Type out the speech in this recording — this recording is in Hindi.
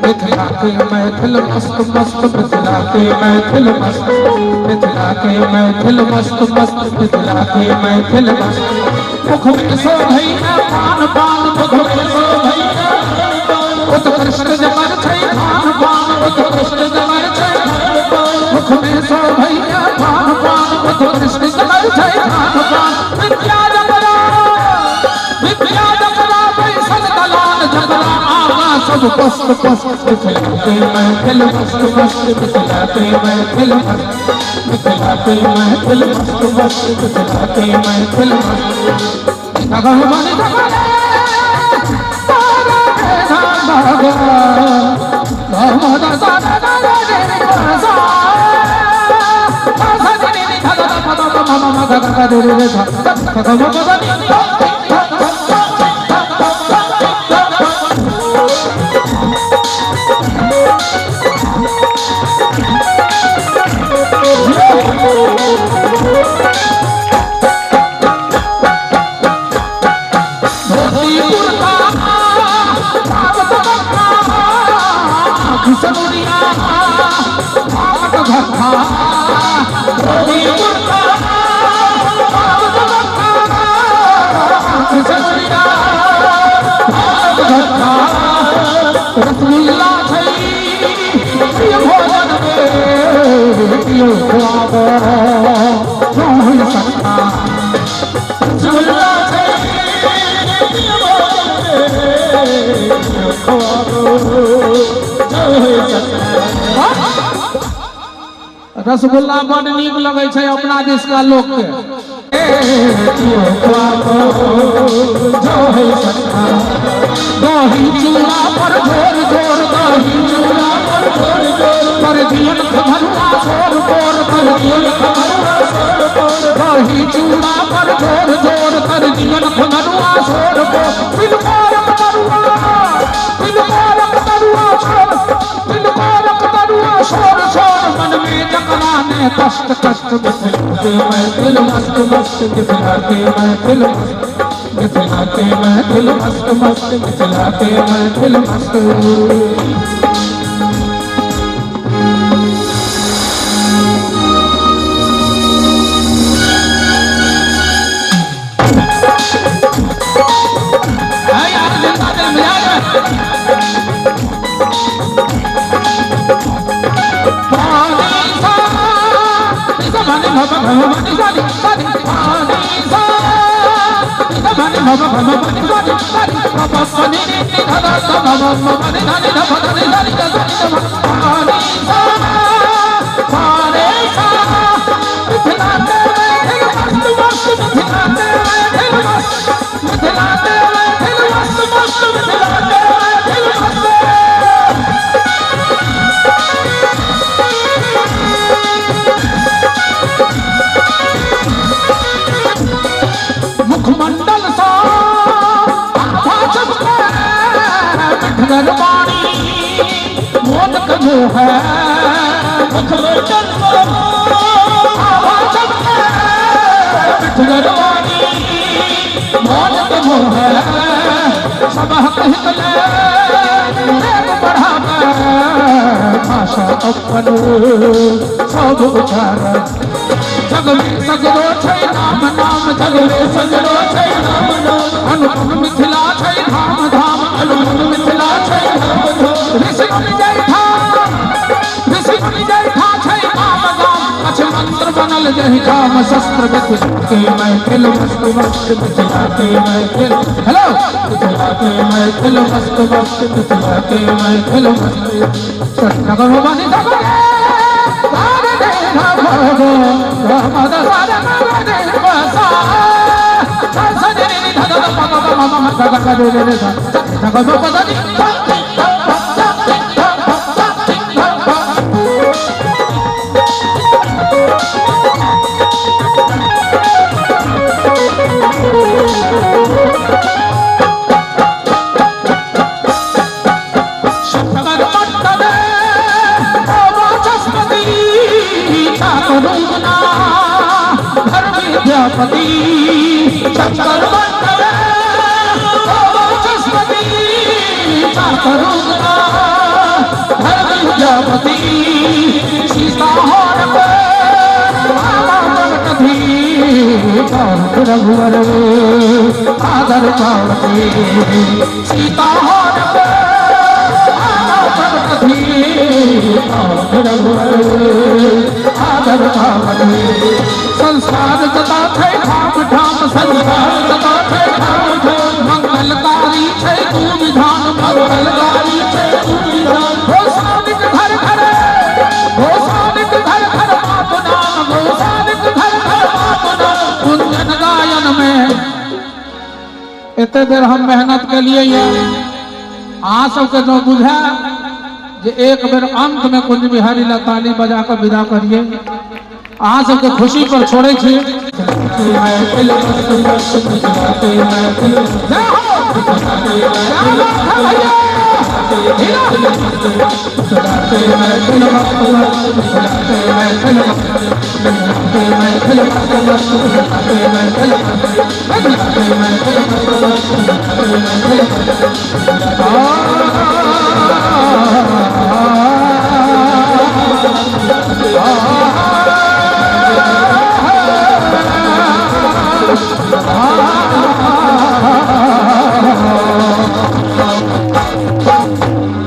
महफिल मस्त मस्त मिथिला के महफिल मस्त मिथिला के महफिल मस्त मस्त मिथिला के महफिल मस्त मुख में सो भैया पान पान मुख में सो भैया उत्कृष्ट जबर छै पान पान उत्कृष्ट जबर छै मुख में सो भैया पान पान उत्कृष्ट जबर छै पान पान विद्या जबरा बैसल दलान झगड़ा आगा सब पस्त पस्त मिथिला के महफिल मस्त मस्त मिथिला के महफिल मस्त मिथिला के महफिल मस्त मस्त मिथिला के महफिल मस्त भगवान भगवान रसगुल्ला बड़ नीक लगे छै अपना देश का लोग के दही चूड़ा पर जोर जोर दही चूड़ा पर जोर जोर पर दियन खबरुआ जोर जोर पर दियन खबरुआ जोर जोर दही चूड़ा पर जोर जोर कर दियन खबरुआ जोर जोर बिलकारक तरुआ शोर शोर मन में जकरा ने कष्ट कष्ट मिथिला के महफिल मस्त मस्त मिथिला के महफिल मस्त मिथिला के महफिल मस्त मस्त मिथिला के महफिल मस्त मुखमंडल सा मोदक जो है मुखमंडल मोदक जो है सब कहले बढ़ा भाषा अपन सब उचार जग में सगरो छै नाम नाम जग में सगरो छै नाम नाम अनुपम मिथिला छै धाम धाम अनुपम मिथिला छै धाम धाम ऋषि मुनि जय था छै नाम गाम कछ मंत्र बनल जहि काम शस्त्र मिथिला के महफिल मस्त मस्त मिथिला के महफिल हेलो मिथिला के महफिल मस्त मस्त मिथिला के महफिल मस्त सत्नगर बनि सगरे करूँ ना घर विद्यापति शंकर मंडल चस्पति क्या करूँ ना घर विद्यापति सीता हर रघुवर आदर पावती सीता हर रघुवर आदर पावती संस्कार तथा थे ठाम ठाम संस्कार तथा थे ठाम ठाम मंगलकारी थे तू विधान मंगलकारी थे तू विधान हो सानिक घर घर हो सानिक घर घर बाप नाम हो सानिक घर घर बाप नाम कुंजन गायन में इतने देर हम मेहनत के लिए आ सबके जो बुझा जे एक बेर अंत में कुंज बिहारी ला ताली बजा कर विदा करिए आ सबके खुशी पर छोड़े छे Oh